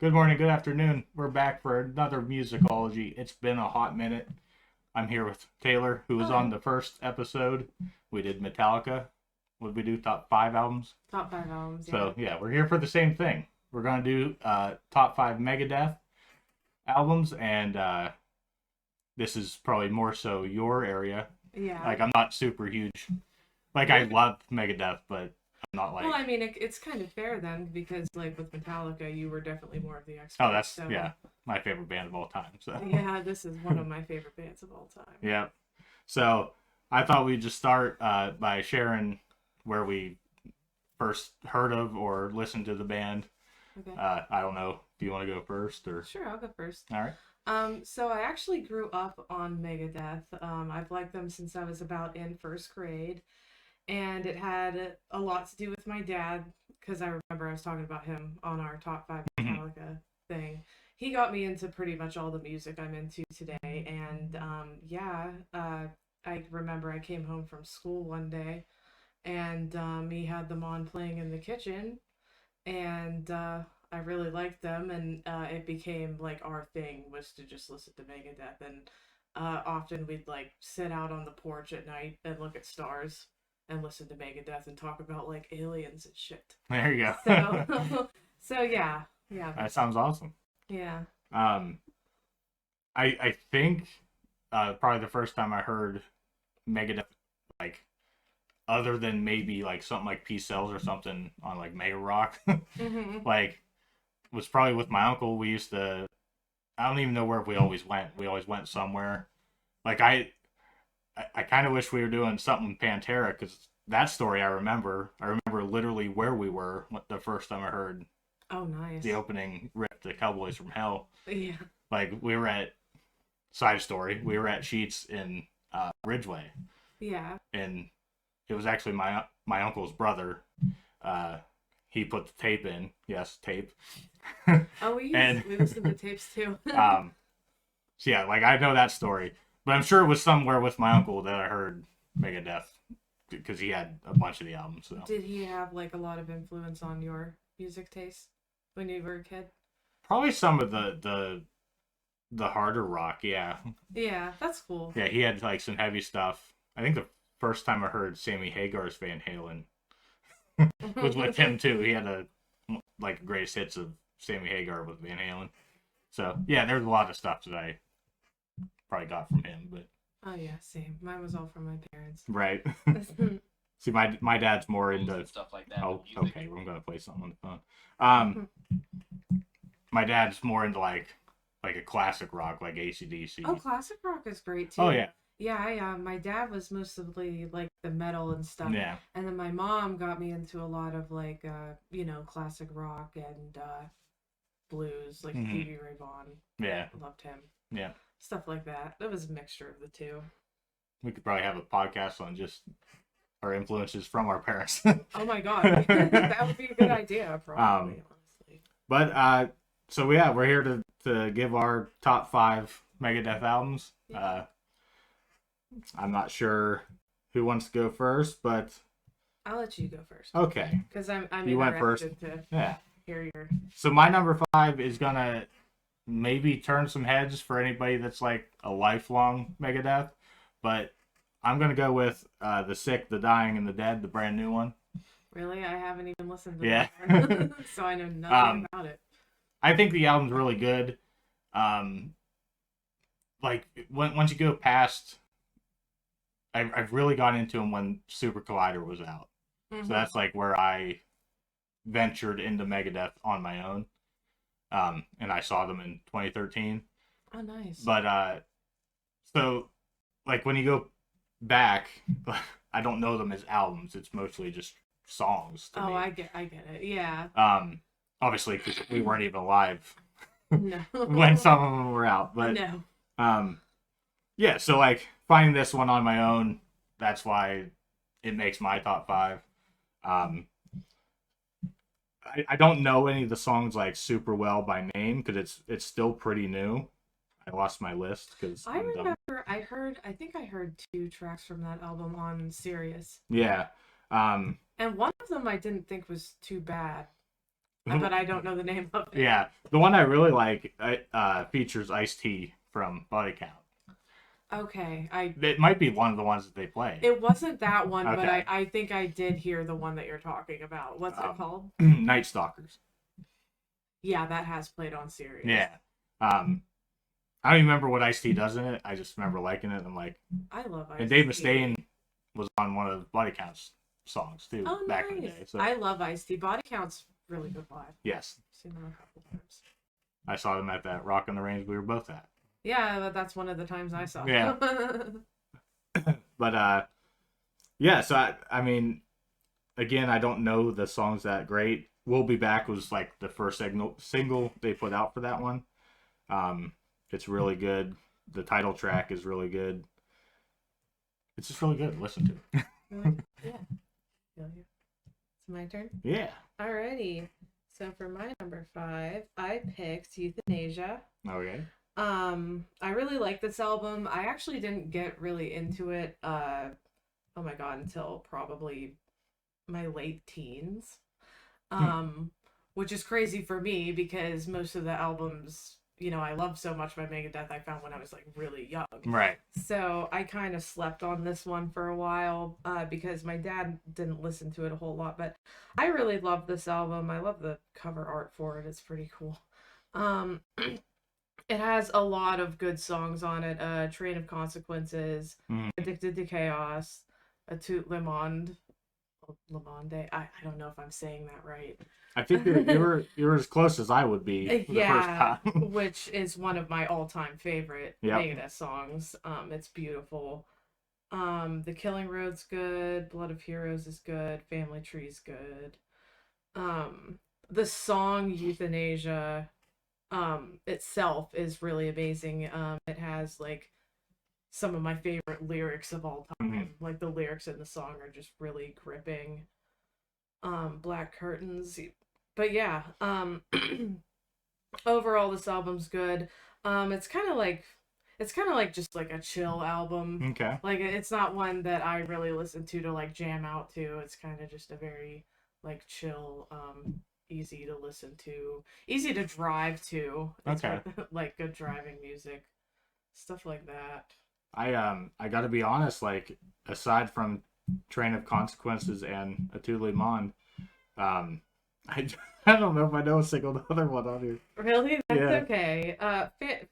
Good morning, good afternoon. We're back for another Musicology. It's been a hot minute. I'm here with Taylor, who was on Hello. the first episode. We did Metallica. What did we do? Top five albums? Top five albums, yeah. So, yeah, we're here for the same thing. We're going to do top five Megadeth albums, and this is probably more so your area. Yeah. Like, I'm not super huge. Like, I love Megadeth, but I'm not like... Well, I mean, it's kind of fair then, because, like, with Metallica, you were definitely more of the expert. Oh, that's, so... yeah, my favorite band of all time. So. Yeah, this is one of my favorite bands of all time. Yeah. So I thought we'd just start by sharing where we first heard of or listened to the band. Okay. I don't know if you want to go first or. Sure, I'll go first. All right. So I actually grew up on Megadeth. I've liked them since I was about in first grade. And it had a lot to do with my dad, because I remember I was talking about him on our top five Metallica thing. He got me into pretty much all the music I'm into today, and I remember I came home from school one day, and he had them on playing in the kitchen, and I really liked them, and it became like our thing was to just listen to Megadeth, and often we'd like sit out on the porch at night and look at stars and listen to Megadeth and talk about like aliens and shit. There you go. So yeah. That sounds awesome. Yeah. I think probably the first time I heard Megadeth, like, other than maybe like something like Peace Cells or something on like Mega Rock, like, was probably with my uncle. We used to, I don't even know where we always went. We always went somewhere. Like, I kind of wish we were doing something with Pantera, because that story I remember. I remember literally where we were the first time I heard Oh, nice. the opening rip to Cowboys from Hell. Yeah. Like, we were at, side story, we were at Sheets in Ridgeway. Yeah. And it was actually my uncle's brother. He put the tape in. Yes, tape. Oh, we listened to tapes too. So yeah, like, I know that story. But I'm sure it was somewhere with my uncle that I heard Megadeth, because he had a bunch of the albums. So. Did he have like a lot of influence on your music taste when you were a kid? Probably some of the harder rock, yeah. Yeah, that's cool. Yeah, he had like some heavy stuff. I think the first time I heard Sammy Hagar's Van Halen was with him too. He had a greatest hits of Sammy Hagar with Van Halen. So yeah, there's a lot of stuff that I probably got from him, but oh yeah, same. Mine was all from my parents. right. See, my dad's more into stuff like that. Oh, okay, I'm gonna play something on the phone. My dad's more into like a classic rock, like AC/DC. Oh, classic rock is great too. Oh yeah. Yeah, my dad was mostly like the metal and stuff. Yeah. And then my mom got me into a lot of like classic rock and blues, like Stevie Ray Vaughan. Yeah. Loved him. Yeah. Stuff like that. It was a mixture of the two. We could probably have a podcast on just our influences from our parents. Oh my god. That would be a good idea, probably, honestly. But so yeah, we're here to give our top five Megadeth albums. Yeah. I'm not sure who wants to go first, but I'll let you go first. okay. Because I'm You went first. interested to Yeah. hear your... So my number five is gonna maybe turn some heads for anybody that's like a lifelong Megadeth, but I'm gonna go with The Sick, The Dying, and The Dead, the brand new one. Really? I haven't even listened to Yeah. that one. So I know nothing about it. I think the album's really good. Like, once you go past, I've really gotten into them when Super Collider was out. So that's like where I ventured into Megadeth on my own. And I saw them in 2013. Oh, nice. But so like when you go back, I don't know them as albums. It's mostly just songs to me. I get it. Yeah. Obviously, because we weren't even alive No. when some of them were out. But no. yeah. So like finding this one on my own, that's why it makes my top five. I don't know any of the songs like super well by name because it's still pretty new. I lost my list because I remember I think I heard 2 tracks from that album on Sirius. Yeah. And one of them I didn't think was too bad. but I don't know the name of it. Yeah, the one I really like features Ice-T from Body Count. Okay, It might be one of the ones that they play. it wasn't that one, but Okay. I think I did hear the one that you're talking about. What's it called? Night Stalkers. Yeah, that has played on Sirius. Yeah. I don't even remember what Ice-T does in it. I just remember liking it. I'm like, I love Ice-T. and Dave Mustaine was on one of the Body Counts songs too back in the day. So I love Ice-T. Body Count's really good live. yes, I've seen them a couple times. I saw them at that Rock on the Range we were both at. Yeah, but that's one of the times I saw. Yeah. But yeah. So I mean, again, I don't know the songs that great. We'll Be Back was like the first single they put out for that one. It's really good. The title track is really good. It's just really good. Listen to it. Yeah. It's my turn? Yeah. Alrighty. So for my number 5, I picked Euthanasia. Okay. I really like this album. I actually didn't get really into it, oh my god, until probably my late teens. Which is crazy for me because most of the albums, I love so much by Megadeth I found when I was like really young. Right. So I kind of slept on this one for a while because my dad didn't listen to it a whole lot, but I really love this album. I love the cover art for it. It's pretty cool. It has a lot of good songs on it. Train of Consequences, Addicted to Chaos, A Tout Le Monde. I don't know if I'm saying that right. I think you're as close as I would be the first time. Which is one of my all-time favorite Megadeth songs. It's beautiful. The Killing Road's good. Blood of Heroes is good. Family Tree's good. The song Euthanasia itself is really amazing. It has like some of my favorite lyrics of all time. Like the lyrics in the song are just really gripping. Black Curtains. But yeah, overall this album's good. It's kind of like just like a chill album. Okay. Like it's not one that I really listen to like jam out to. It's kind of just a very like chill, easy to listen to, easy to drive to. It's okay. Like good driving music, stuff like that. I got to be honest. Like aside from Train of Consequences and A Tout Le Monde, I don't know if I know a single other one on here. Really? That's okay.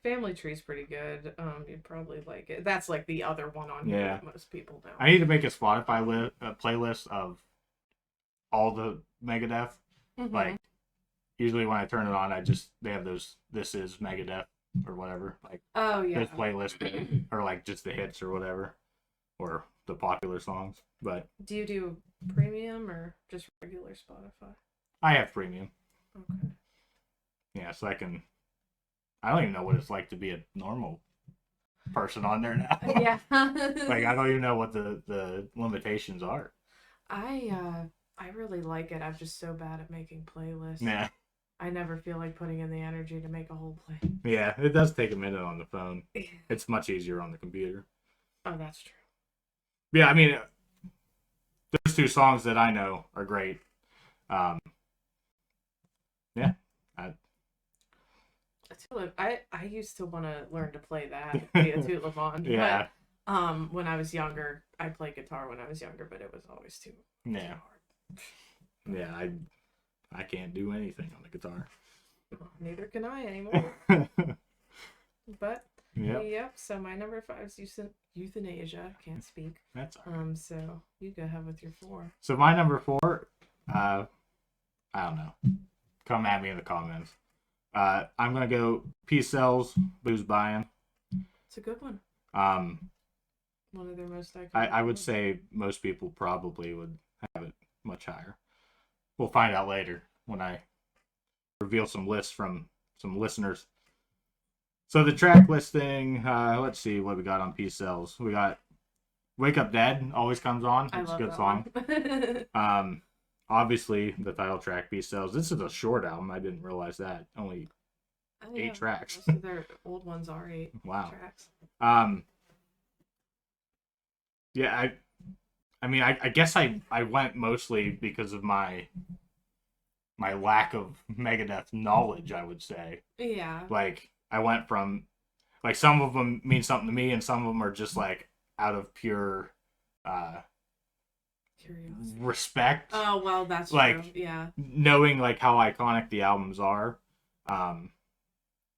Family Tree's pretty good. You'd probably like it. That's like the other one on here that most people know. I need to make a Spotify playlist of all the Megadeth. Like usually when I turn it on, they have those This Is Megadeth or whatever. Like those playlists or like just the hits or whatever, or the popular songs. But do you do premium or just regular Spotify? I have premium. Okay. Yeah, so I don't even know what it's like to be a normal person on there now. Yeah. Like I don't even know what the limitations are. I really like it. I'm just so bad at making playlists. Yeah. I never feel like putting in the energy to make a whole play. Yeah, it does take a minute on the phone. It's much easier on the computer. Oh, that's true. Yeah, I mean, those two songs that I know are great. Yeah. I used to want to learn to play that, the A Tout Le Monde. Yeah. But when I was younger, I played guitar when I was younger, but it was always too hard. Yeah, I can't do anything on the guitar. Neither can I anymore. But yep. So my number 5 is Euthanasia. Can't speak. That's all right. So you go ahead with your 4. So my number 4, I don't know. Come at me in the comments. I'm gonna go Peace Sells, Booze Buying. It's a good one. One of their most iconic. I would say most people probably would have it much higher. We'll find out later when I reveal some lists from some listeners. So the track listing, let's see what we got on Peace Sells. We got Wake Up Dead, always comes on. It's a good song. Obviously, the title track, Peace Sells. This is a short album. I didn't realize that. Only 8 tracks. Most of their old ones are 8 tracks. Yeah, I mean, I guess I went mostly because of my my lack of Megadeth knowledge, I would say. Yeah. Like I went from like some of them mean something to me, and some of them are just like out of pure uh, Curiosity. respect. Oh well, that's like true. Yeah. knowing like how iconic the albums are. Um,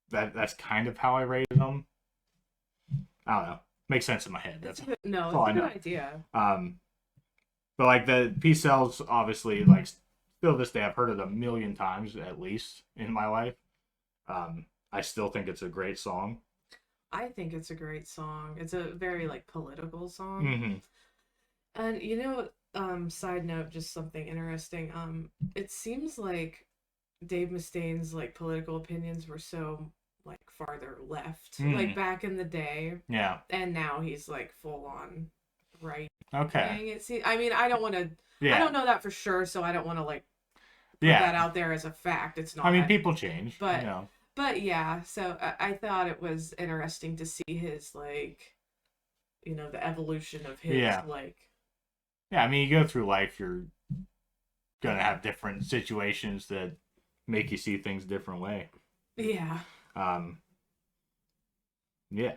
that's kind of how I rated them. I don't know. Makes sense in my head. That's No, all it's I a good know. idea. But like the P cells, obviously, like still this day, I've heard it a million times at least in my life. I still think it's a great song. I think it's a great song. It's a very like political song. Mm-hmm. And you know, side note, just something interesting. It seems like Dave Mustaine's like political opinions were so like farther left, like back in the day. Yeah. And now he's like full on right Okay. wing. I mean, I don't want to. Yeah. I don't know that for sure, so I don't want to like put yeah. that out there as a fact. It's not. I mean, people change, but you know. but yeah. So I thought it was interesting to see his like, you know, the evolution of his like. Yeah, I mean, you go through life, you're gonna have different situations that make you see things a different way. Yeah. Yeah.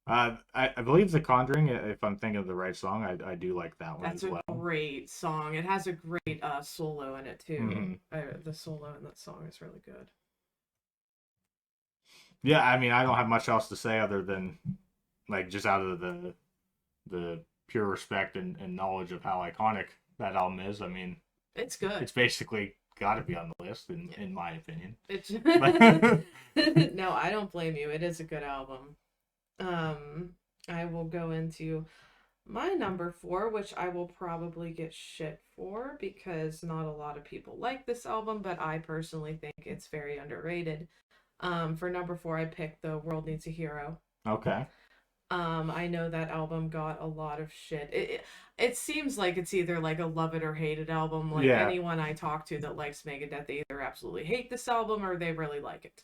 I believe The Conjuring, if I'm thinking of the right song, I do like that one That's as well. a great song. It has a great solo in it too. Mm-hmm. The solo in that song is really good. Yeah, I mean, I don't have much else to say other than like just out of the pure respect and knowledge of how iconic that album is. I mean, it's good. It's basically got to be on the list in my opinion. It's no, I don't blame you. It is a good album. I will go into my number 4, which I will probably get shit for because not a lot of people like this album, but I personally think it's very underrated. For number 4, I picked The World Needs a Hero. Okay. I know that album got a lot of shit. It seems like it's either like a love it or hate it album. Like anyone I talk to that likes Megadeth, they either absolutely hate this album or they really like it.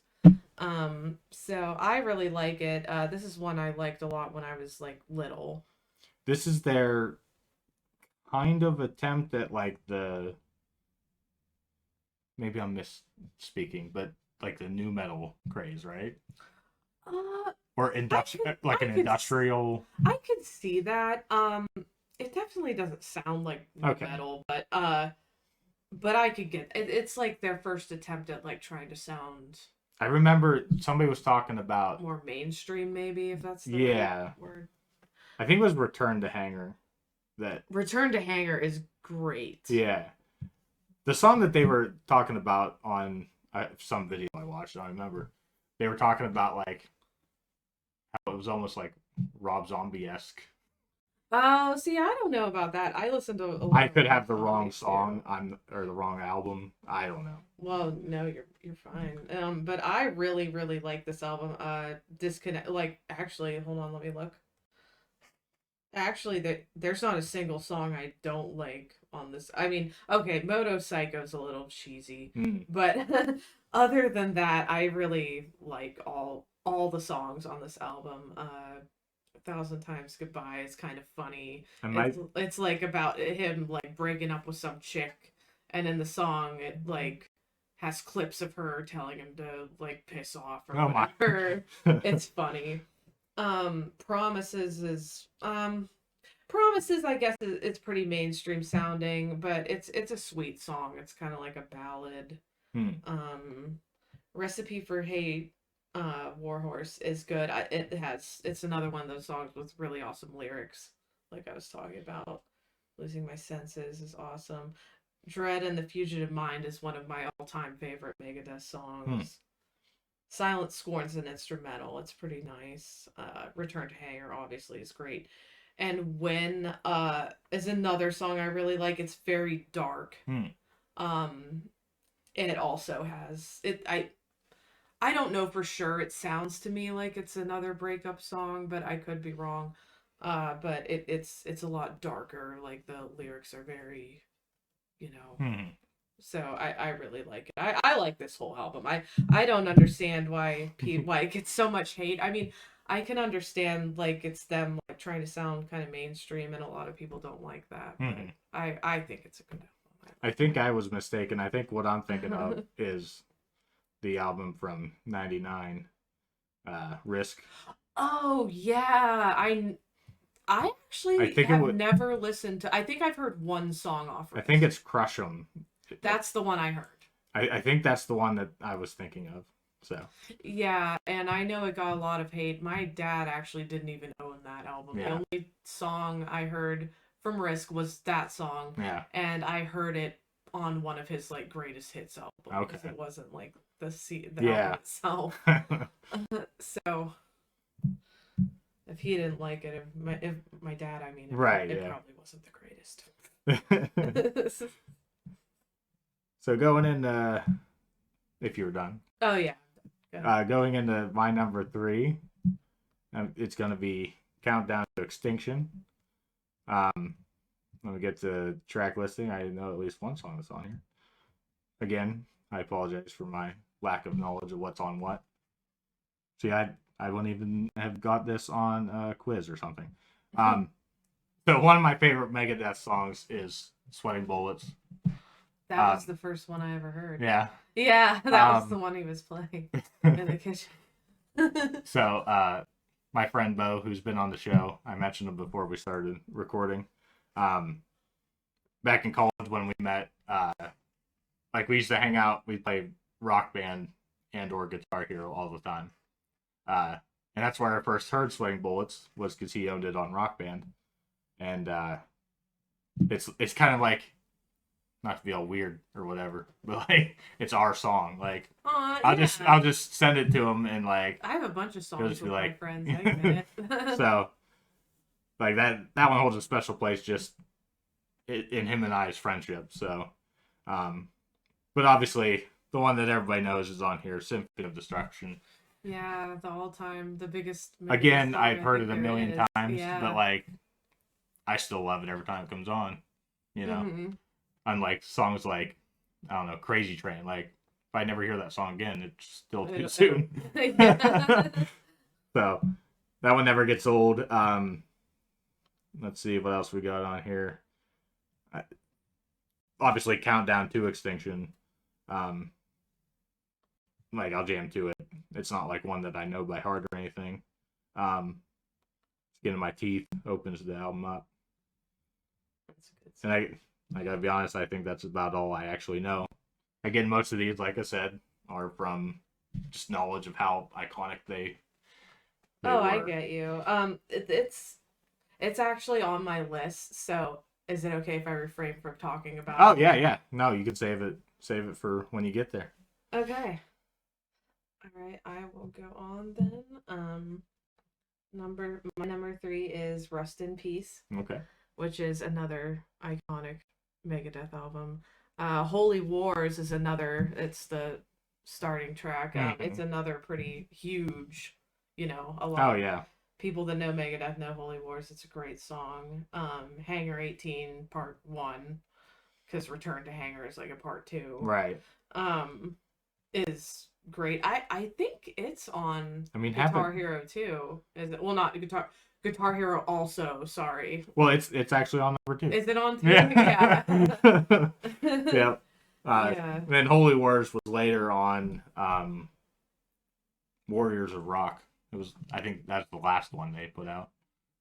So I really like it. This is one I liked a lot when I was like little. This is their kind of attempt at like maybe I'm misspeaking, but like the new metal craze, right? Or industrial, like an industrial. I could see that. It definitely doesn't sound like metal, but I could get it. It's like their first attempt at like trying to sound. I remember somebody was talking about more mainstream, maybe if that's the right word. I think it was Return to Hangar. That Return to Hangar is great. Yeah, the song that they were talking about on some video I watched, I don't remember. They were talking about like how it was almost like Rob Zombie-esque. Oh, see, I don't know about that. I listened to a lot I could have the wrong song or the wrong album. I don't know. Well, no, you're fine. But I really, really like this album. Disconnect. Like, actually, hold on, let me look. Actually, there's not a single song I don't like on this. I mean, okay, Moto Psycho's a little cheesy, but other than that, I really like all the songs on this album. 1,000 Times Goodbye is kind of funny. It's like about him like breaking up with some chick, and in the song it like has clips of her telling him to like piss off or whatever. It's funny. Promises, I guess it's pretty mainstream sounding, but it's a sweet song. It's kind of like a ballad. Recipe for Hate, Warhorse is good. It's another one of those songs with really awesome lyrics, like I was talking about. Losing My Senses is awesome. Dread and the Fugitive Mind is one of my all-time favorite Megadeth songs. Silent Scorn's an instrumental. It's pretty nice. Return to Hangar obviously is great. And When is another song I really like. It's very dark. And it also has I don't know for sure. It sounds to me like it's another breakup song, but I could be wrong. But it's a lot darker. Like the lyrics are very, you know. So I really like it. I like this whole album. I don't understand why it gets so much hate. I mean, I can understand like it's them like trying to sound kind of mainstream, and a lot of people don't like that. But I think it's a good album. I think I was mistaken. I think what I'm thinking of is the album from '99, Risk. Oh yeah, I I actually think it have would. never listened to. I think I've heard one song off I think Risk. it's Crush 'Em. That's the one I heard. I think that's the one that I was thinking of. So Yeah, and I know it got a lot of hate. My dad actually didn't even own that album. The yeah, only song I heard from Risk was that song, yeah, and I heard it on one of his like greatest hits albums. okay, It wasn't like the album yeah, itself. So if he didn't like it, if my dad, I mean, right, it yeah. probably wasn't the greatest. So going in, if you're done, Oh yeah. going into my number 3, it's gonna be Countdown to Extinction. When we get to track listing, I know at least one song that's on here. Again, I apologize for my lack of knowledge of what's on what. See, I wouldn't even have got this on a quiz or something. So one of my favorite Megadeth songs is "Sweating Bullets." That was the first one I ever heard. Yeah. Yeah, that was the one he was playing in the kitchen. So, my friend Bo, who's been on the show, I mentioned him before we started recording. Back in college when we met, like we used to hang out, we'd play Rock Band and or Guitar Hero all the time. And that's where I first heard Sweating Bullets, was because he owned it on Rock Band. And it's kind of like, not to be all weird or whatever, but like it's our song. Like I'll just send it to him, and like I have a bunch of songs with like, my friends. I admit it. So like that one holds a special place just in him and I's friendship. So, but obviously the one that everybody knows is on here, "Symphony of Destruction." Yeah, the biggest. Again, I've heard it a million times, yeah. but like I still love it every time it comes on. You know. Mm-hmm. Unlike songs like, I don't know, Crazy Train. Like, if I never hear that song again, it's still too soon. So, that one never gets old. Let's see what else we got on here. Obviously, Countdown to Extinction. Like, I'll jam to it. It's not like one that I know by heart or anything. Skin of My Teeth opens the album up. And I gotta be honest, I think that's about all I actually know. Again, most of these, like I said, are from just knowledge of how iconic they were. I get you. It's actually on my list, so is it okay if I refrain from talking about it? Oh yeah. No, you can save it for when you get there. Okay. Alright, I will go on then. My number 3 is Rust in Peace. Okay. Which is another iconic Megadeth album. Holy Wars is another. It's the starting track. It's another pretty huge. A lot. Oh yeah. People that know Megadeth know Holy Wars. It's a great song. Hangar 18 Part 1, because Return to Hangar is like a Part 2. Right. Is great. I think it's on. I mean, Guitar Hero too. Is it? Well, not Guitar Hero also, sorry. Well, it's actually on number 2. Is it on 2? Yeah. Yeah. Yeah. Then Holy Wars was later on Warriors of Rock. I think that's the last one they put out.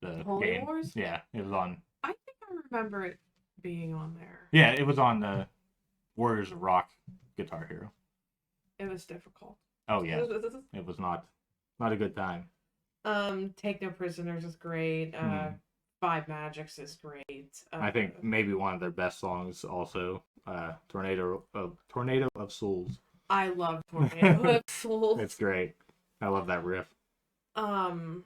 The Holy game. Wars? Yeah, it was on. I think I remember it being on there. Yeah, it was on the Warriors of Rock Guitar Hero. It was difficult. Oh yeah. It was not a good time. Take No Prisoners is great. Five Magics is great. I think maybe one of their best songs also, Tornado of Souls. I love Tornado of Souls. It's great. I love that riff. Dawn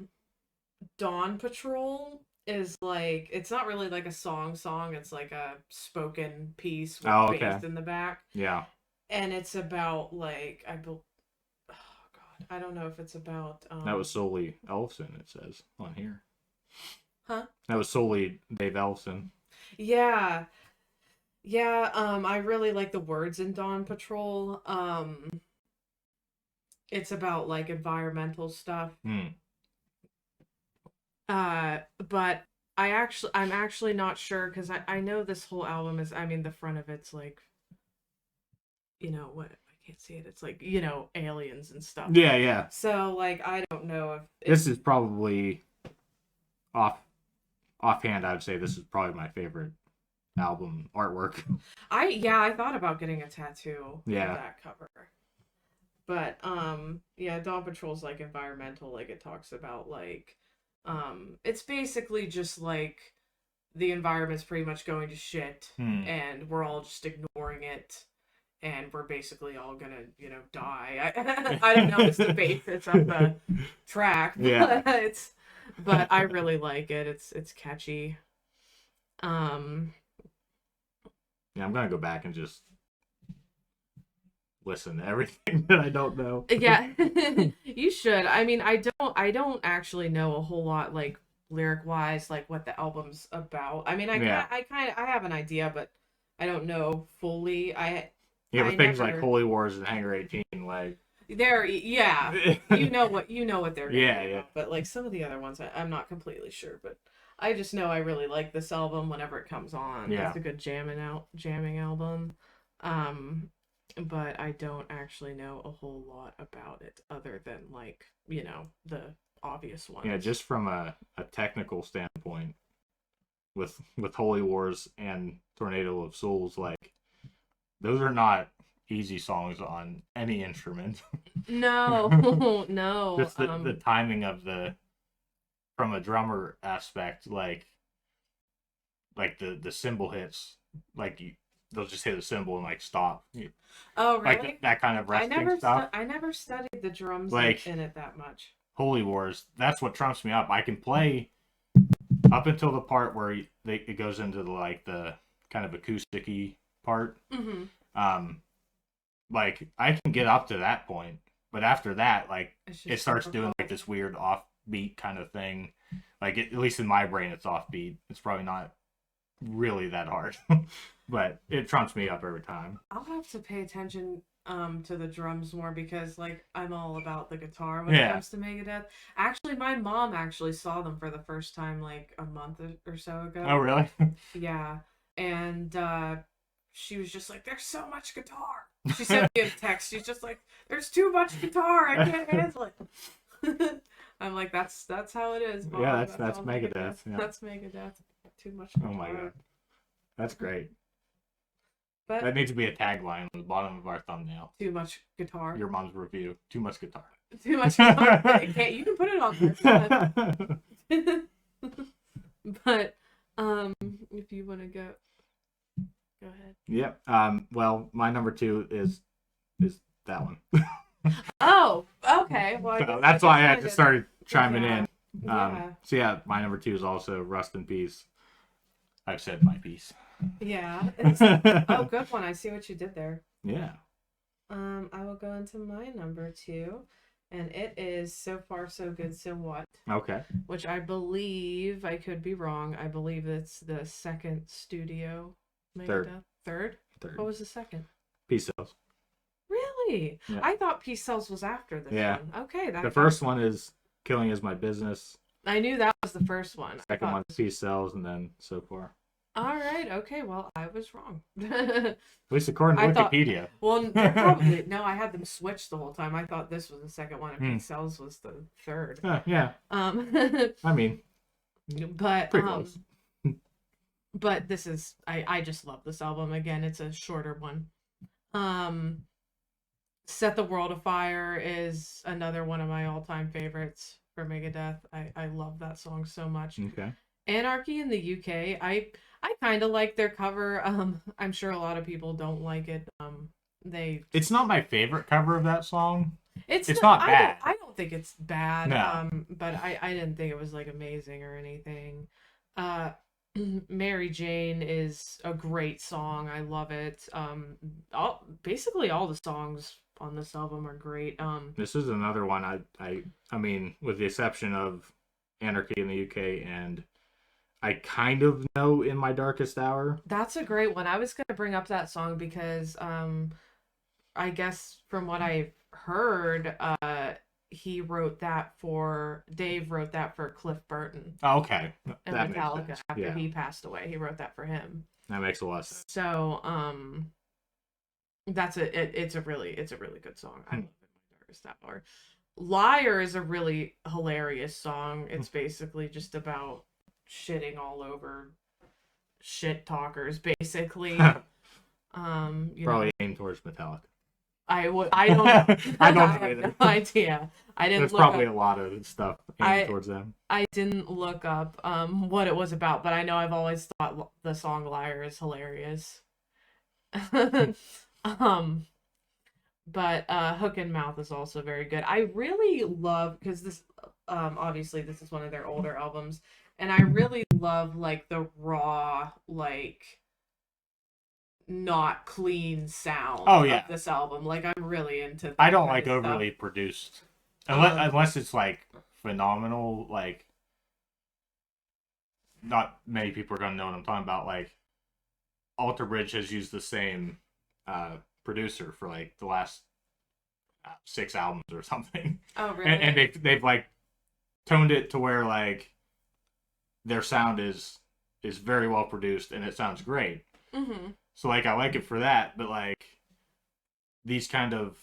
Patrol is like, it's not really like a song, it's like a spoken piece with bass in the back. Yeah. And it's about like, I don't know if it's about that was solely Ellefson, it says on here. Huh? That was solely Dave Ellefson. Yeah. Yeah, I really like the words in Dawn Patrol. It's about like environmental stuff. But I'm actually not sure because I know this whole album is, I mean, the front of it's like, what, I can't see it. It's like, aliens and stuff. Yeah, yeah. So like I don't know if This is probably offhand. I would say this is probably my favorite album artwork. I thought about getting a tattoo of Yeah. that cover. But yeah, Dawn Patrol's like environmental, like it talks about like it's basically just like the environment's pretty much going to shit and we're all just ignoring it and we're basically all gonna, die. I don't know, it's the basis of the track. Yeah. But I really like it. It's catchy. Yeah, I'm gonna go back and just listen to everything that I don't know. Yeah. You should. I mean, I don't actually know a whole lot like lyric wise like what the album's about. I mean, I have an idea, but I don't know fully. Yeah, I but things never... like Holy Wars and Hangar 18, like yeah, you know what they're gonna yeah, be yeah. about. But like some of the other ones, I'm not completely sure. But I just know I really like this album whenever it comes on. Yeah. It's a good jamming album. But I don't actually know a whole lot about it other than like, the obvious ones. Yeah, just from a technical standpoint, with Holy Wars and Tornado of Souls, like those are not easy songs on any instrument. No, no. Just the timing of from a drummer aspect, like the cymbal hits, like they'll just hit a cymbal and like stop. Oh, really? Like that kind of resting stuff. I never studied the drums like, in it that much. Holy Wars, that's what trumps me up. I can play up until the part where it goes into the kind of acoustic-y part. Mm-hmm. Like I can get up to that point, but after that, like it starts doing cool. like this weird offbeat kind of thing. Like at least in my brain, it's offbeat. It's probably not really that hard, but it trumps me up every time. I'll have to pay attention to the drums more because like I'm all about the guitar when it comes to Megadeth. Actually, my mom actually saw them for the first time like a month or so ago. Oh, really? Yeah. And she was just like, there's so much guitar. She sent me a text. She's just like, there's too much guitar. I can't handle it. I'm like, that's how it is, Mom. Yeah, that's Megadeth. Yeah. That's Megadeth. Too much guitar. Oh my god. That's great. But that needs to be a tagline on the bottom of our thumbnail. Too much guitar. Your mom's review. Too much guitar. Too much guitar. You can put it on there. But if you want to go ahead. Yep. Well, my number 2 is that one. Oh, okay. Well, so that's why I just started chiming in. Yeah. So yeah, my number 2 is also Rust in Peace. I've said my piece. Yeah. Good one. I see what you did there. Yeah. I will go into my number 2, and it is So Far So Good So What. Okay. Which I believe, I could be wrong, I believe it's the second studio Megadeth. Third? What was the second? Peace Cells. Really? Yeah. I thought Peace Cells was after this one. Okay. The first one is Killing Is My Business. I knew that was the first one. Second one's Peace Cells, and then So Far. All right. Okay. Well, I was wrong. At least according to Wikipedia. Probably. No, I had them switched the whole time. I thought this was the second one, and Peace Cells was the third. Yeah. I mean, but pretty close. But this is I just love this album. Again, it's a shorter one. Set the World Afire is another one of my all-time favorites for Megadeth. I love that song so much. Okay. Anarchy in the UK, I kind of like their cover. I'm sure a lot of people don't like it. It's not my favorite cover of that song. It's not bad. I don't think it's bad. No. But I didn't think it was like amazing or anything. Mary Jane is a great song. I love it. Basically all the songs on this album are great. This is another one I mean, with the exception of Anarchy in the UK and I kind of know In My Darkest Hour. That's a great one. I was going to bring up that song because I guess from what I've heard, Dave wrote that for Cliff Burton Oh, okay, and that makes Metallica sense. after Yeah, he passed away. He wrote that for him. that makes a lot of sense. So, it's a really good song. I love it. My Darkest Hour. Liar is a really hilarious song. It's basically just about shitting all over shit talkers, basically. Probably aimed towards Metallica. I don't I don't know I have either. no idea. I didn't There's look probably up. a lot of stuff aimed towards them. I didn't look up what it was about, but I know I've always thought the song Liar is hilarious. um but Hook and Mouth is also very good. I really love, because this obviously this is one of their older albums, and I really love like the raw, like not clean sound Oh of yeah, this album. Like I'm really into that I don't kind like of overly stuff. produced, unless it's like phenomenal. Like not many people are gonna know what I'm talking about. Like Alter Bridge has used the same producer for like the last 6 albums or something. Oh really? And they've like toned it to where like their sound is very well produced and it sounds great. Mm-hmm. So like I like it for that, but like these kind of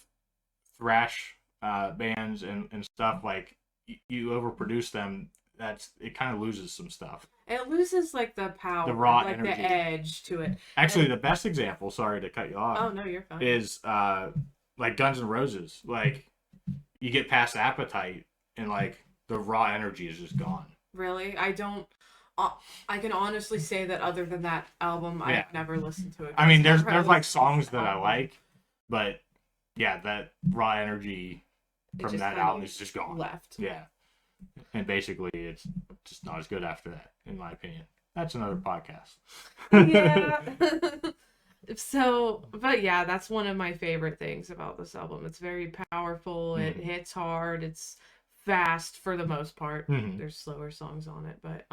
thrash bands and stuff, like you overproduce them, it kind of loses some stuff. It loses like the power, The raw like energy. the edge to it. Actually, And, the best example, sorry to cut you off, oh no, you're fine. is like Guns N' Roses. Like you get past Appetite and like the raw energy is just gone. Really? I don't. I can honestly say that other than that album, Yeah. I've never listened to it. I mean, there's like songs that I like, but yeah, that raw energy from that album is just gone. Left. Yeah, and basically it's just not as good after that, in my opinion. That's another podcast. Yeah. So, but yeah, that's one of my favorite things about this album. It's very powerful. It hits hard. It's fast for the most part. Mm-hmm. There's slower songs on it, but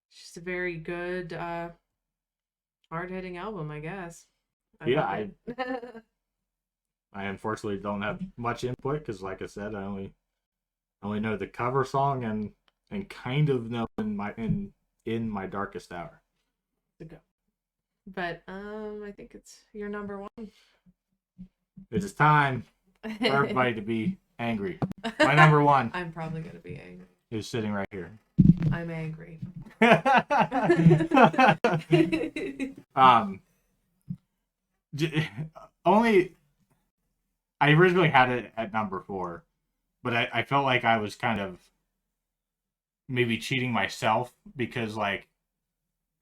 it's just a very good hard-hitting album, I guess. I unfortunately don't have much input because, like I said, I only know the cover song and kind of know in my darkest hour. To go. But I think it's your number one. It is time for everybody to be angry. My number one. I'm probably gonna be angry. Is sitting right here. I'm angry. Only I originally had it at number 4, but I felt like I was kind of maybe cheating myself because like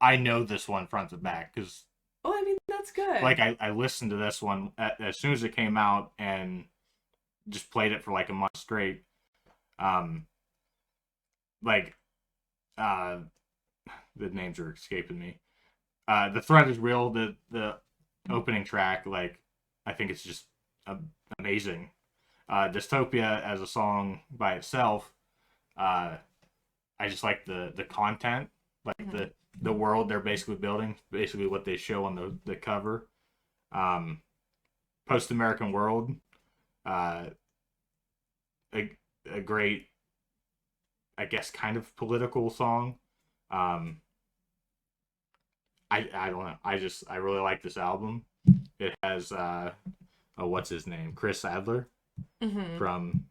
I know this one front to back because I mean that's good. Like I listened to this one as soon as it came out and just played it for like a month straight. The names are escaping me. The Threat is Real. The opening track, like I think it's just amazing. Dystopia as a song by itself, I just like the content, like the world they're basically building, basically what they show on the cover. Post American World, a great, I guess, kind of political song. I don't know. I really like this album. It has what's his name? Chris Adler from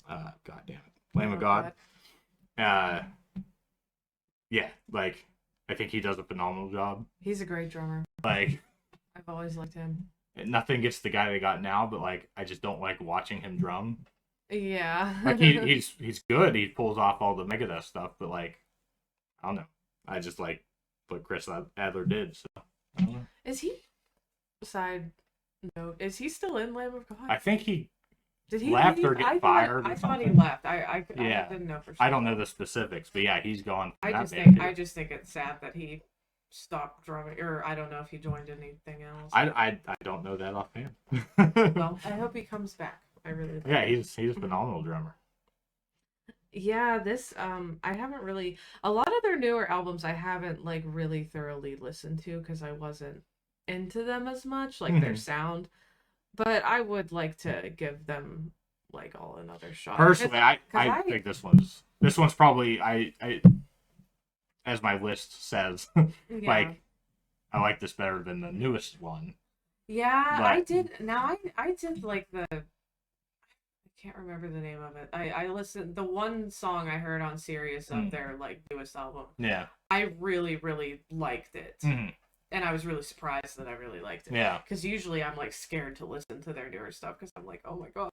God damn it, Lamb of God. Yeah, like I think he does a phenomenal job. He's a great drummer. Like I've always liked him. Nothing gets the guy they got now, but like I just don't like watching him drum. Yeah. Like he's good. He pulls off all the Megadeth stuff, but like I don't know. I just like what Chris Adler did. So I don't know. Is he? Side note: is he still in Lamb of God? I think he did he left leave? or get fired. I or thought he something. left. I didn't know for sure. I don't know the specifics, but yeah, he's gone. I just think it's sad that he stopped drumming, or I don't know if he joined anything else. I don't know that offhand. Well, I hope he comes back. I really do. Yeah, he's a phenomenal drummer. Yeah, this I haven't really, a lot of their newer albums I haven't like really thoroughly listened to because I wasn't into them as much, like their sound. But I would like to give them like all another shot. Personally, I think this one's probably I as my list says, Yeah. like I like this better than the newest one. Yeah, But I did. Now I did like the. I can't remember the name of it. I listened the one song I heard on Sirius of their like newest album. Yeah. I really really liked it. Mm-hmm. And I was really surprised that I really liked it. Yeah. Because usually I'm like scared to listen to their newer stuff because I'm like, oh my god,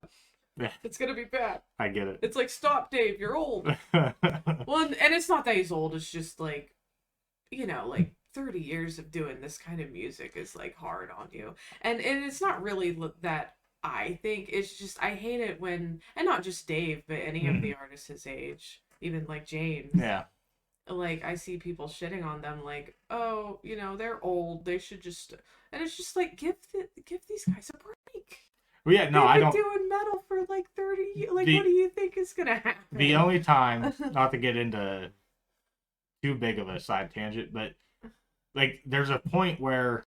Yeah. it's gonna be bad. I get it. It's like, stop, Dave, you're old. Well, and it's not that he's old. It's just like, like 30 years of doing this kind of music is like hard on you, and it's not really that. I think it's just I hate it when, and not just Dave, but any of the artists his age, even like James. Yeah. Like I see people shitting on them, like, oh, they're old. They should just, and it's just like give these guys a break. Well, yeah, no, They've I been don't. doing metal for like 30 years. Like, what do you think is gonna happen? The only time, not to get into too big of a side tangent, but like there's a point where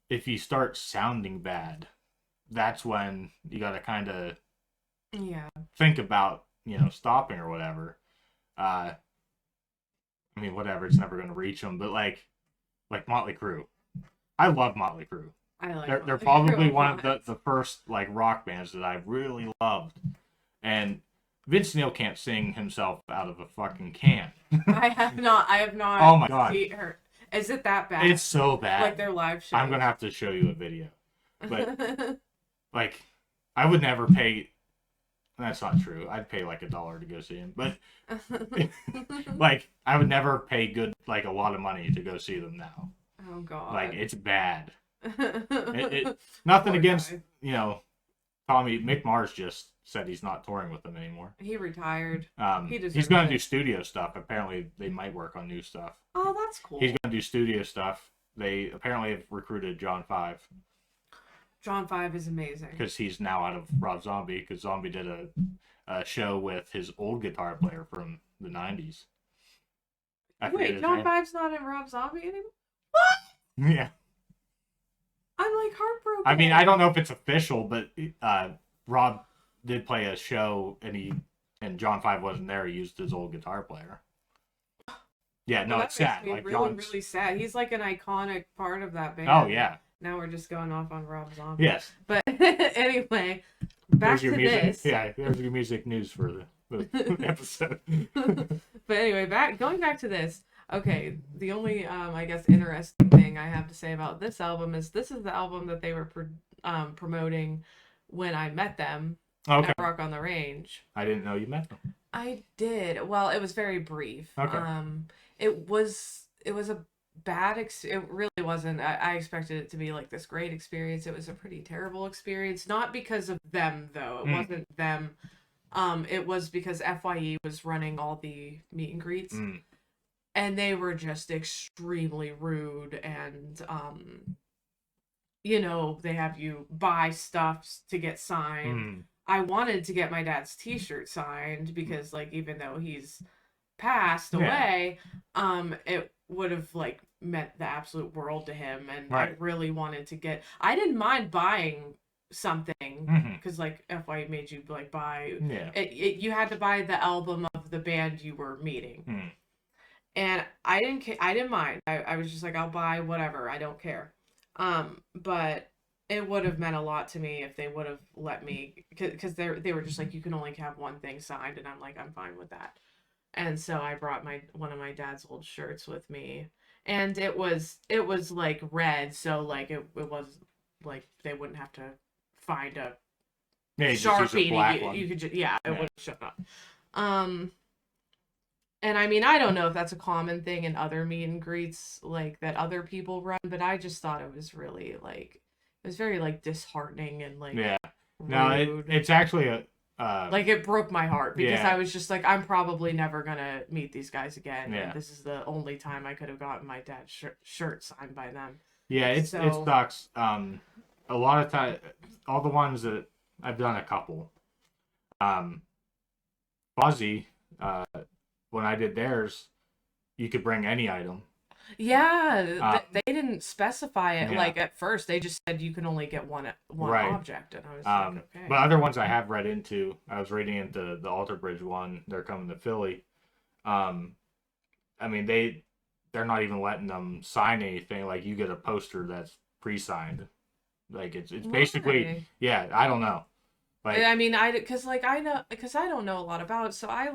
if you start sounding bad, that's when you got to kind of think about stopping or whatever. I mean, whatever, it's never going to reach them, but like Motley Crue, I love Motley Crue. They're probably one of the first like rock bands that I really loved, and Vince Neil can't sing himself out of a fucking can. I have not. Oh my god! Is it that bad? It's so bad. Like their live shows. I'm gonna have to show you a video, but like I would never pay. That's not true. I'd pay like $1 to go see him, but like I would never pay a lot of money to go see them now. Oh god! Like it's bad. Nothing against Tommy. Mick Mars just said he's not touring with them anymore. He retired. He's going to do studio stuff. Apparently, they might work on new stuff. Oh, that's cool. He's going to do studio stuff. They apparently have recruited John 5. John 5 is amazing. Because he's now out of Rob Zombie. Because Zombie did a show with his old guitar player from the 90s. Wait, John 5's not in Rob Zombie anymore? What? Yeah. I'm like heartbroken. I mean, I don't know if it's official, but Rob did play a show, and John 5 wasn't there. He used his old guitar player. Yeah, no, it's sad. Like really sad. He's like an iconic part of that band. Oh yeah. Now we're just going off on Rob Zombie. Yes. But anyway, back to this. Yeah, there's your music news for the episode. But anyway, going back to this. Okay, the only I guess interesting thing I have to say about this album is this is the album that they were promoting when I met them at Rock on the Range. I didn't know you met them. I did. Well, it was very brief. Okay. It was a bad it really wasn't. I expected it to be like this great experience. It was a pretty terrible experience, not because of them though. It wasn't them. It was because FYE was running all the meet and greets. And they were just extremely rude, and they have you buy stuff to get signed. I wanted to get my dad's t-shirt signed because like even though he's passed away, it would have like meant the absolute world to him, and I really wanted to get. I didn't mind buying something because like FYE made you like buy. You had to buy the album of the band you were meeting. And I didn't mind. I was just like, I'll buy whatever. I don't care. But it would have meant a lot to me if they would have let me, because they were just like, you can only have one thing signed, and I'm like, I'm fine with that. And so I brought one of my dad's old shirts with me, and it was like red, so like it was like they wouldn't have to find a Sharpie. You could just it would have shown up. And I mean, I don't know if that's a common thing in other meet and greets like that other people run, but I just thought it was really like, it was very like disheartening and like rude. No, it's actually like it broke my heart because I was just like, I'm probably never gonna meet these guys again. And this is the only time I could have gotten my dad's shirt signed by them. Yeah, it sucks. A lot of time, all the ones that I've done a couple. Fuzzy, when I did theirs, you could bring any item. Yeah, they didn't specify it Yeah. like at first. They just said you can only get one Right. object, and I was like, okay. But other ones I have read into, I was reading into the Alter Bridge one. They're coming to Philly. Um, I mean they're not even letting them sign anything. Like you get a poster that's pre-signed. Like it's basically Why? yeah. I don't know. Like I mean, because like I know because I don't know a lot about it, so I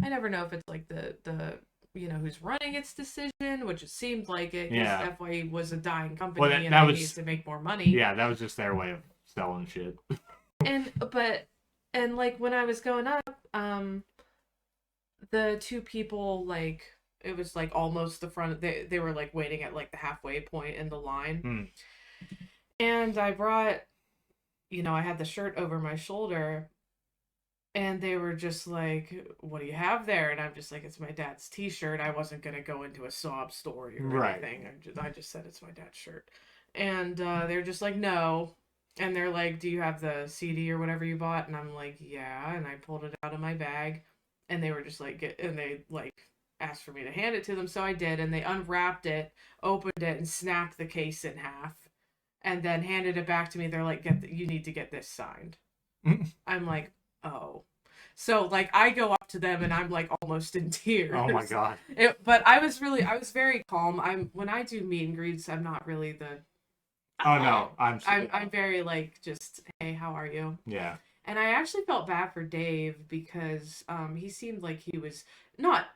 never know if it's like the who's running its decision, which it seemed like it because yeah. FYE was a dying company Well, and that they was needed to make more money. yeah. That was just their way of selling shit. And like when I was going up, the two people like it was like almost the front. They were like waiting at like the halfway point in the line, Hmm. and I brought I had the shirt over my shoulder. And they were just like, "What do you have there?" And I'm just like, "It's my dad's T-shirt." I wasn't gonna go into a sob story or anything. I just said it's my dad's shirt, and they're just like, "No," and they're like, "Do you have the CD or whatever you bought?" And I'm like, "Yeah," and I pulled it out of my bag, and they were just like, and they like asked for me to hand it to them, so I did, and they unwrapped it, opened it, and snapped the case in half, and then handed it back to me. They're like, you need to get this signed." I'm like, oh. So like I go up to them and I'm like almost in tears. Oh my god. But I was very calm. When I do meet and greets, I'm not really the Oh no, I'm very like just, hey, how are you? Yeah. And I actually felt bad for Dave because he seemed like he was not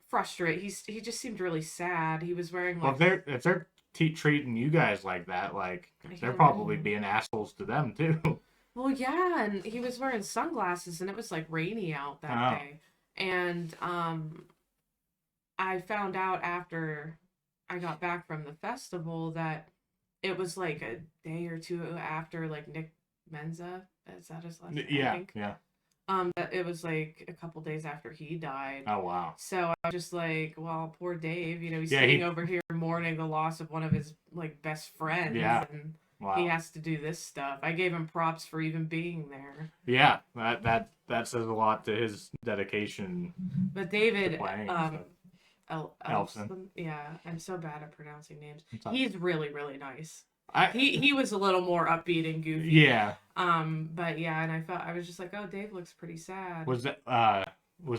frustrated. He just seemed really sad. He was wearing like Well, if they're treating you guys like that, like they're probably being assholes to them too. Well, yeah, and he was wearing sunglasses, and it was like rainy out that day. And I found out after I got back from the festival that it was like a day or two after like Nick Menza, is that his last name? Yeah, I think. yeah. But it was like a couple days after he died. Oh wow. So I was just like, well, poor Dave. He's Yeah, sitting over here mourning the loss of one of his like best friends. Yeah. And Wow. he has to do this stuff. I gave him props for even being there. Yeah, that says a lot to his dedication. But David, Elfson. Yeah, I'm so bad at pronouncing names. He's really, really nice. I He was a little more upbeat and goofy. Yeah. But yeah, and I was just like, oh, Dave looks pretty sad. Was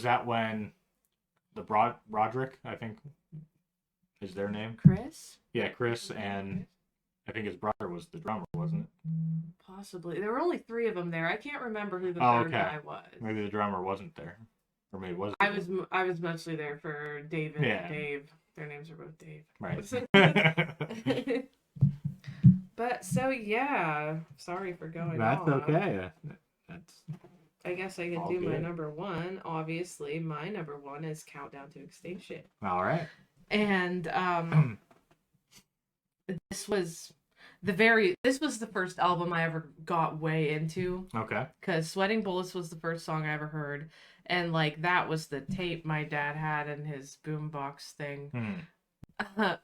that when the Roderick, I think is their name? Chris? Yeah, Chris, and I think his brother was the drummer, wasn't it? Possibly. There were only 3 of them there. I can't remember who the third guy was. Maybe the drummer wasn't there. Or maybe was. I was mostly there for David and Dave. Their names are both Dave. Right. But so yeah, sorry for going That's off. okay. That's. I guess I can do good. my number 1. Obviously, my number 1 is Countdown to Extinction. All right. And this was the first album I ever got way into. Okay. Because Sweating Bullets was the first song I ever heard. And like that was the tape my dad had in his boombox thing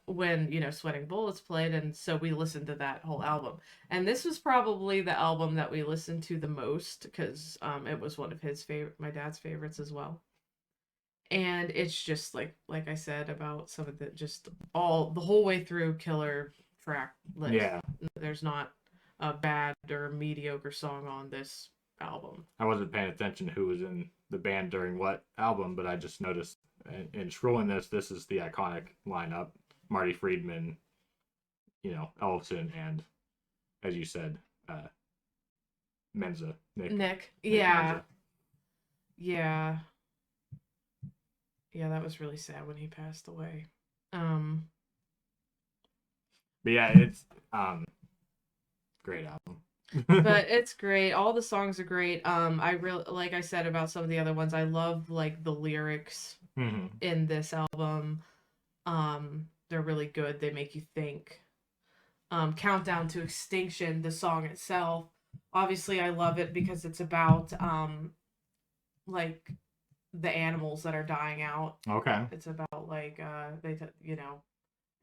when Sweating Bullets played, and so we listened to that whole album. And this was probably the album that we listened to the most because it was one of my dad's favorites as well. And it's just like I said about some of the the whole way through killer track list. Yeah. There's not a bad or mediocre song on this album. I wasn't paying attention who was in the band during what album, but I just noticed in scrolling this is the iconic lineup: Marty Friedman, Ellefson, and as you said, Menza. Nick. Yeah. Menza. Yeah. Yeah, that was really sad when he passed away. But yeah, it's great album. But it's great. All the songs are great. I really, like I said about some of the other ones, I love like the lyrics in this album. They're really good. They make you think. Countdown to Extinction, the song itself. Obviously, I love it because it's about like the animals that are dying out. Okay. It's about like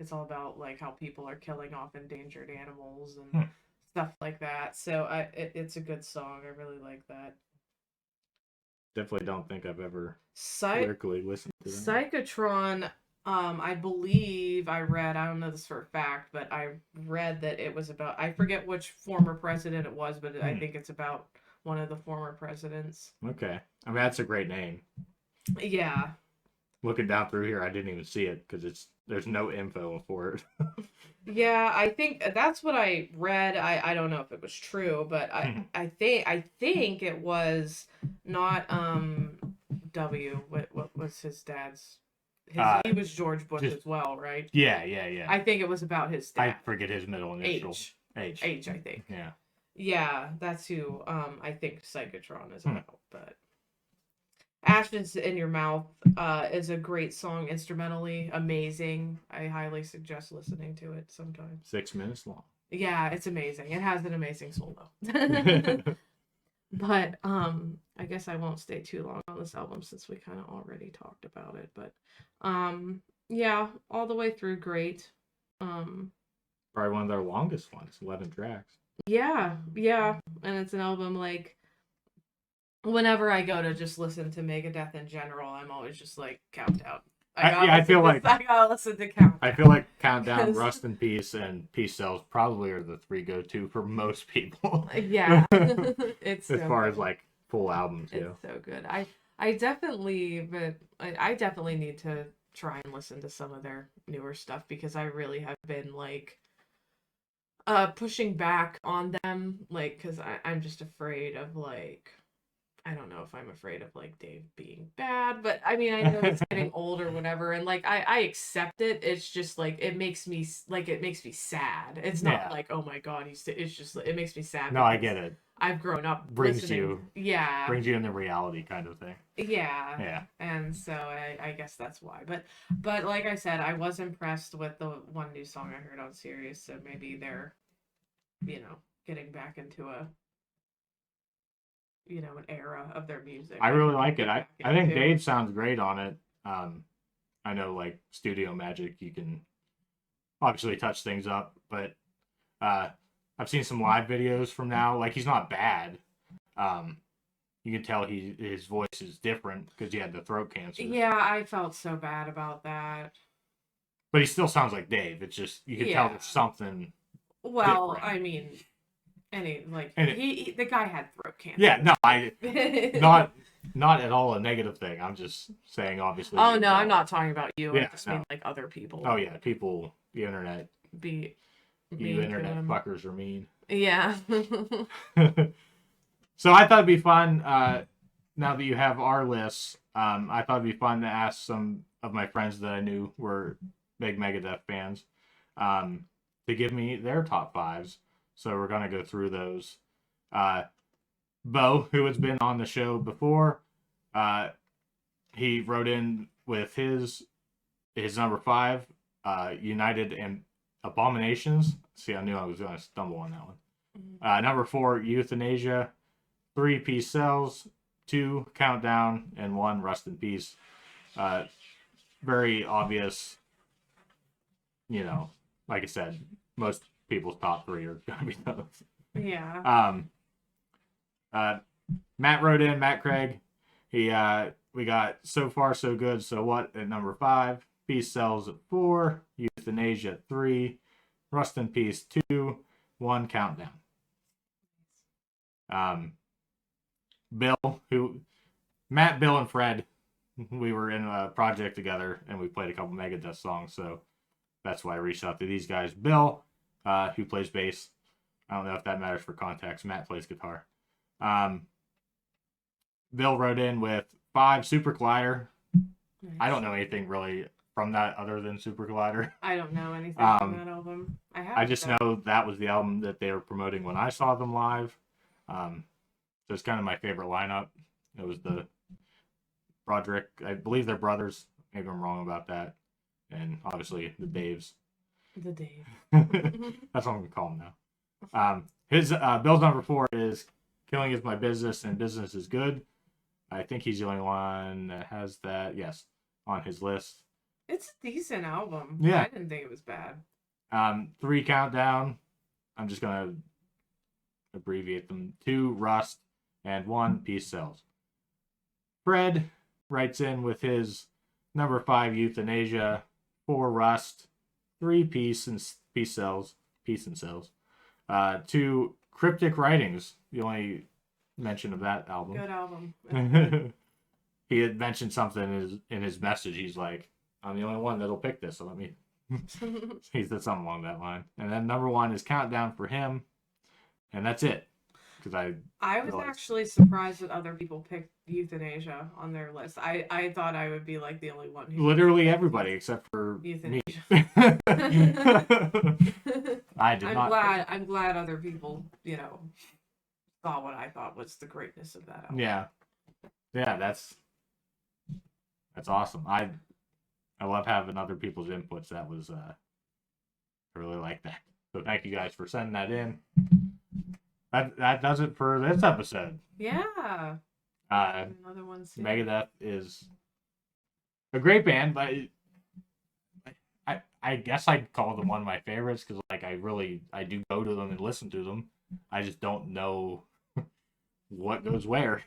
it's all about like how people are killing off endangered animals and stuff like that. So it's a good song. I really like that. Definitely don't think I've ever lyrically listened to that. Psychotron, I believe I read, I don't know this for a fact, but I read that it was about, I forget which former president it was, but I think it's about one of the former presidents. Okay. I mean, that's a great name. Yeah. Looking down through here, I didn't even see it because there's no info for it. Yeah, I think that's what I read. I don't know if it was true, but I think it was not what was his dad's he was George Bush Just as well, right? yeah. I think it was about his I dad. forget his middle initial. H, I think. Yeah. Yeah, that's who I think Psychotron is about. But Ashes in Your Mouth is a great song instrumentally, amazing. I highly suggest listening to it sometime. 6 minutes long. Yeah, it's amazing. It has an amazing solo. But I guess I won't stay too long on this album since we kind of already talked about it. But yeah, all the way through great. Probably one of their longest ones, 11 tracks. Yeah, and it's an album like whenever I go to just listen to Megadeth in general, I'm always just like Countdown. I feel like I gotta listen to Countdown. I feel like Countdown, Rust in Peace, and Peace Cells probably are the 3 go-to for most people. Yeah, it's as so far good. as like full albums, it's so good. I definitely, but I definitely need to try and listen to some of their newer stuff because I really have been like pushing back on them, like because I'm just afraid of like I don't know if I'm afraid of like Dave being bad, but I mean I know he's getting old or whatever, and like I accept it. It's just like it makes me sad. It's not like oh my god it's just it makes me sad. No, I get it. I've grown up brings listening. brings you into reality kind of thing. Yeah, and so I guess that's why. But like I said, I was impressed with the one new song I heard on Sirius, so maybe they're getting back into a an era of their music. I really like it. I think Dave sounds great on it. I know like Studio Magic, you can obviously touch things up, but I've seen some live videos from now. Like he's not bad. You can tell his voice is different because he had the throat cancer. Yeah, I felt so bad about that. But he still sounds like Dave. It's just you can tell there's something. Well, different. I mean, the guy had throat cancer. Yeah, no, not at all a negative thing. I'm just saying, obviously. Oh no, I'm not talking about you. Yeah, I just mean like other people. Oh yeah, people, the internet. You internet fuckers are mean. Yeah. So I thought it'd be fun. Now that you have our lists, I thought it'd be fun to ask some of my friends that I knew were big Megadeth fans, to give me their top 5s. So we're gonna go through those. Bo, who has been on the show before, he wrote in with his number 5, United and Abominations. See, I knew I was gonna stumble on that one. Number 4, Euthanasia. 3, Peace Cells. 2, Countdown, and 1, Rust in Peace. Very obvious. Like I said, most people's top 3 are gonna be those. Yeah. Matt wrote in, Matt Craig. We got So Far So Good So What at number 5, Peace Cells at 4, Euthanasia at 3, Rust in Peace 2, 1, Countdown. Matt, Bill, and Fred, we were in a project together and we played a couple Megadeth songs, so that's why I reached out to these guys. Bill, who plays bass. I don't know if that matters for context. Matt plays guitar. Bill wrote in with 5, Super Collider. Nice. I don't know anything really from that other than Super Collider. I don't know anything from that album. I just know that was the album that they were promoting when I saw them live. So it's kind of my favorite lineup. It was the Broderick, I believe they're brothers. Maybe I'm wrong about that. And obviously the Daves. The Dave. That's what I'm going to call them now. His Bill's number 4 is Killing Is My Business and Business Is Good. I think he's the only one that has that, yes, on his list. It's a decent album. Yeah. I didn't think it was bad. 3, Countdown. I'm just going to abbreviate them. 2, Rust, and 1, Peace Cells. Fred writes in with his number 5, Euthanasia. 4 Rust, 3 Peace and Cells, 2 Cryptic Writings. The only mention of that album. Good album. He had mentioned something in his message. He's like, I'm the only one that'll pick this, so let me. He said something along that line. And then number 1 is Countdown for him, and that's it. Because I was actually surprised that other people picked Euthanasia on their list. I thought I would be like the only one who literally everybody except for Euthanasia. me. I did not. I'm glad other people, saw what I thought was the greatness of that album. Yeah, that's awesome. I love having other people's inputs. That was I really like that. So thank you guys for sending that in. That does it for this episode. Yeah. Another one. Megadeth is a great band, but I guess I'd call them one of my favorites because like I do go to them and listen to them. I just don't know what goes where.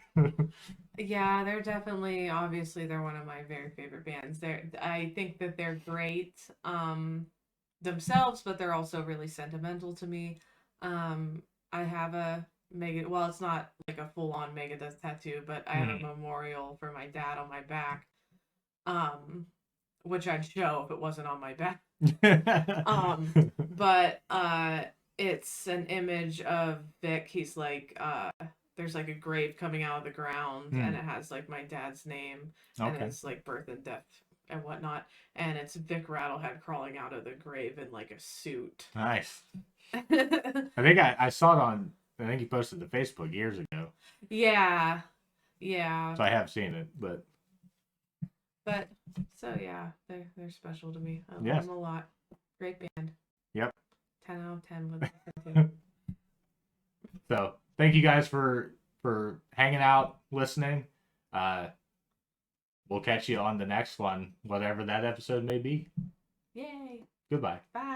Yeah, they're definitely, obviously they're one of my very favorite bands. I think that they're great themselves, but they're also really sentimental to me. I have a well, it's not like a full-on Megadeth tattoo, but I have a memorial for my dad on my back, which I'd show if it wasn't on my back. But it's an image of Vic. He's like, there's like a grave coming out of the ground, and it has like my dad's name, and it's like birth and death and whatnot, and it's Vic Rattlehead crawling out of the grave in like a suit. Nice. I think I saw it on. I think he posted to Facebook years ago. Yeah. So I have seen it, but so yeah, they're special to me. I love them a lot. Great band. Yep. 10 out of 10 with them. So thank you guys for hanging out, listening. We'll catch you on the next one, whatever that episode may be. Yay. Goodbye. Bye.